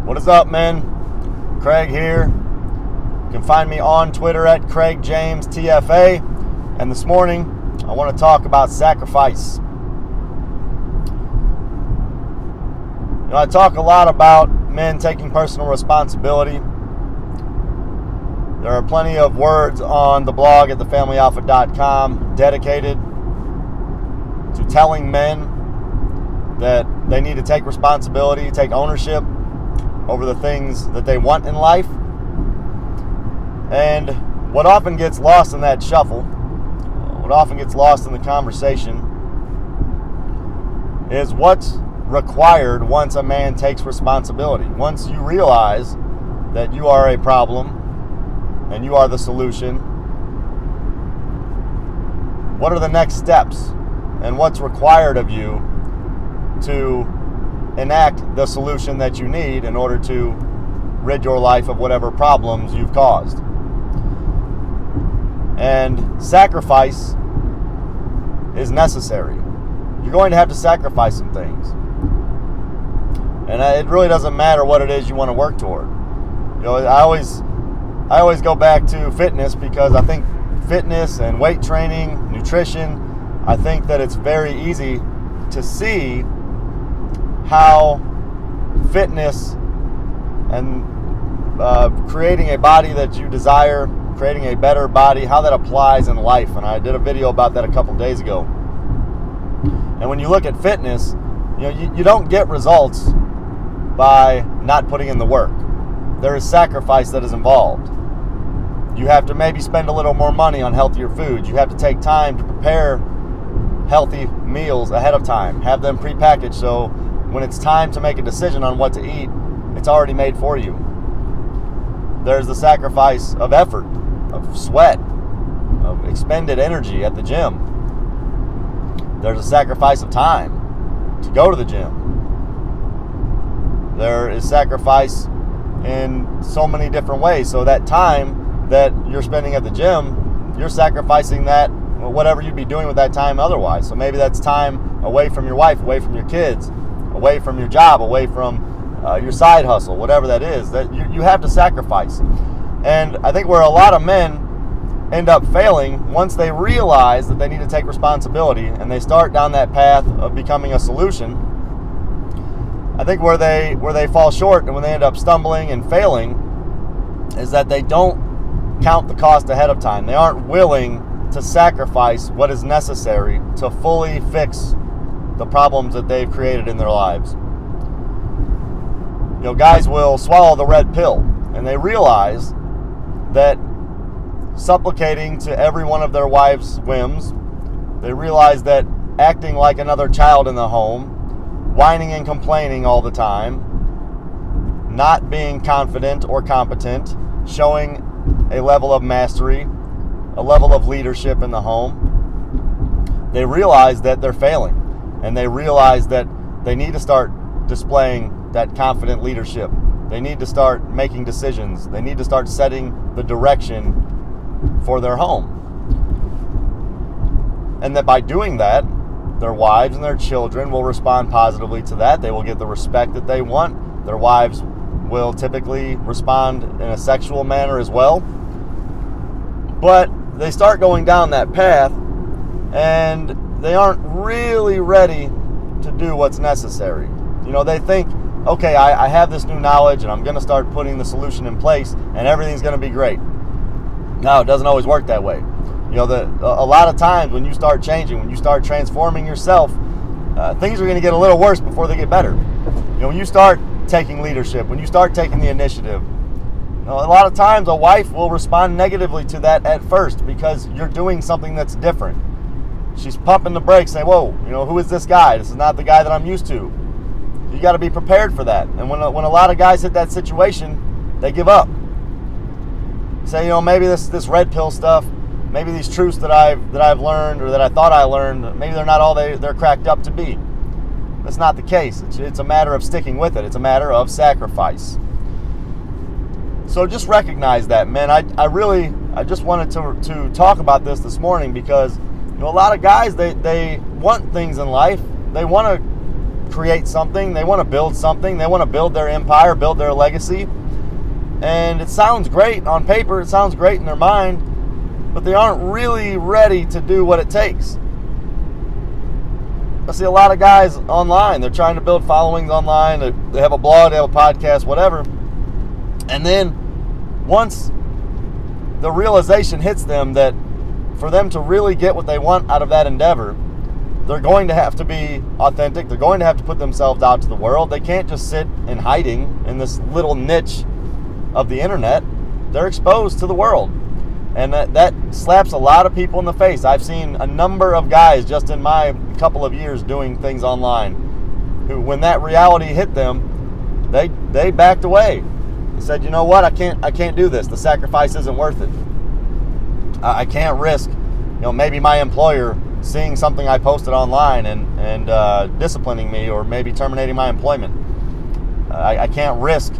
What is up, men? Craig here. You can find me on Twitter at CraigJamesTFA. And this morning, I want to talk about sacrifice. I talk a lot about men taking personal responsibility. There are plenty of words on the blog at thefamilyalpha.com dedicated to telling men that they need to take responsibility, take ownership over the things that they want in life. And what often gets lost in that shuffle, what often gets lost in the conversation, is what's required once a man takes responsibility. Once you realize that you are a problem and you are the solution, what are the next steps and what's required of you to enact the solution that you need in order to rid your life of whatever problems you've caused. And sacrifice is necessary. You're going to have to sacrifice some things. And it really doesn't matter what it is you want to work toward. I always go back to fitness, because I think fitness and weight training, nutrition, I think that it's very easy to see how fitness and creating a body that you desire, creating a better body, how that applies in life. And I did a video about that a couple days ago. And when you look at fitness, you don't get results by not putting in the work. There is sacrifice that is involved. You have to maybe spend a little more money on healthier foods. You have to take time to prepare healthy meals ahead of time. Have them prepackaged so when it's time to make a decision on what to eat, it's already made for you. There's the sacrifice of effort, of sweat, of expended energy at the gym. There's a sacrifice of time to go to the gym. There is sacrifice in so many different ways. So that time that you're spending at the gym, you're sacrificing that, whatever you'd be doing with that time otherwise. So maybe that's time away from your wife, away from your kids, away from your job, away from your side hustle, whatever that is, that you have to sacrifice. And I think where a lot of men end up failing, once they realize that they need to take responsibility and they start down that path of becoming a solution, I think where they fall short and when they end up stumbling and failing is that they don't count the cost ahead of time. They aren't willing to sacrifice what is necessary to fully fix the problems that they've created in their lives. Guys will swallow the red pill, and they realize that supplicating to every one of their wives' whims, they realize that acting like another child in the home, whining and complaining all the time, not being confident or competent, showing a level of mastery, a level of leadership in the home, they realize that they're failing. And they realize that they need to start displaying that confident leadership. They need to start making decisions. They need to start setting the direction for their home. And that by doing that, their wives and their children will respond positively to that. They will get the respect that they want. Their wives will typically respond in a sexual manner as well. But they start going down that path and they aren't really ready to do what's necessary. They think, okay, I have this new knowledge and I'm going to start putting the solution in place and everything's going to be great. No, it doesn't always work that way. A lot of times when you start changing, when you start transforming yourself, things are going to get a little worse before they get better. When you start taking leadership, when you start taking the initiative, a lot of times a wife will respond negatively to that at first because you're doing something that's different. She's pumping the brakes, saying, whoa, who is this guy? This is not the guy that I'm used to. You got to be prepared for that. And when a lot of guys hit that situation, they give up. Say, maybe this red pill stuff, maybe these truths that I've learned or that I thought I learned, maybe they're not all they're cracked up to be. That's not the case. It's a matter of sticking with it. It's a matter of sacrifice. So just recognize that, man. I just wanted to talk about this morning because a lot of guys, they want things in life. They want to create something. They want to build something. They want to build their empire, build their legacy. And it sounds great on paper. It sounds great in their mind, but they aren't really ready to do what it takes. I see a lot of guys online. They're trying to build followings online. They have a blog, they have a podcast, whatever. And then once the realization hits them that for them to really get what they want out of that endeavor, they're going to have to be authentic. They're going to have to put themselves out to the world. They can't just sit in hiding in this little niche of the internet. They're exposed to the world. And that slaps a lot of people in the face. I've seen a number of guys just in my couple of years doing things online who, when that reality hit them, they backed away. They said, you know what, I can't do this. The sacrifice isn't worth it. I can't risk, maybe my employer seeing something I posted online and disciplining me, or maybe terminating my employment. I can't risk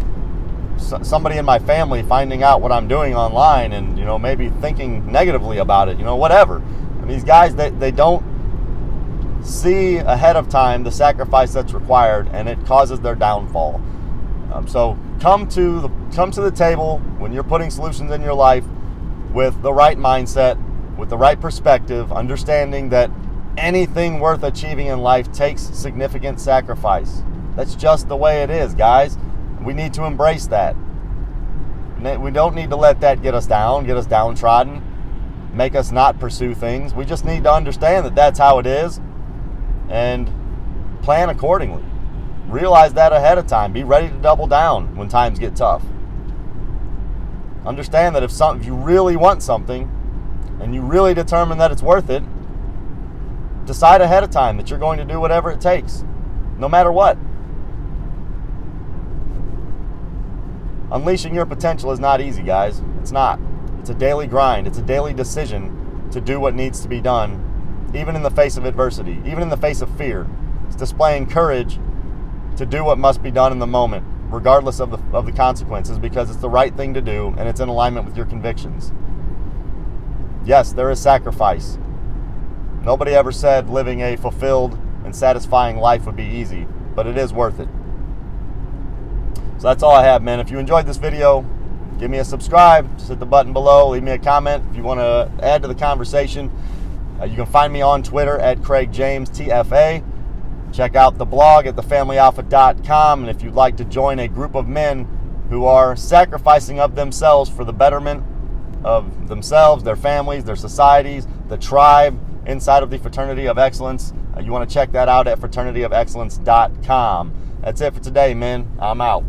somebody in my family finding out what I'm doing online and maybe thinking negatively about it, whatever. And these guys, they don't see ahead of time the sacrifice that's required, and it causes their downfall. So come to the table when you're putting solutions in your life with the right mindset, with the right perspective, understanding that anything worth achieving in life takes significant sacrifice. That's just the way it is, guys. We need to embrace that. We don't need to let that get us down, get us downtrodden, make us not pursue things. We just need to understand that that's how it is and plan accordingly. Realize that ahead of time. Be ready to double down when times get tough. Understand that if you really want something and you really determine that it's worth it, decide ahead of time that you're going to do whatever it takes, no matter what. Unleashing your potential is not easy, guys. It's not. It's a daily grind. It's a daily decision to do what needs to be done, even in the face of adversity, even in the face of fear. It's displaying courage to do what must be done in the moment, regardless of the consequences, because it's the right thing to do and it's in alignment with your convictions. Yes, there is sacrifice. Nobody ever said living a fulfilled and satisfying life would be easy, but it is worth it. So that's all I have, man. If you enjoyed this video, give me a subscribe. Just hit the button below. Leave me a comment if you want to add to the conversation. You can find me on Twitter at CraigJamesTFA. Check out the blog at thefamilyalpha.com. And if you'd like to join a group of men who are sacrificing of themselves for the betterment of themselves, their families, their societies, the tribe inside of the Fraternity of Excellence, you want to check that out at fraternityofexcellence.com. That's it for today, men. I'm out.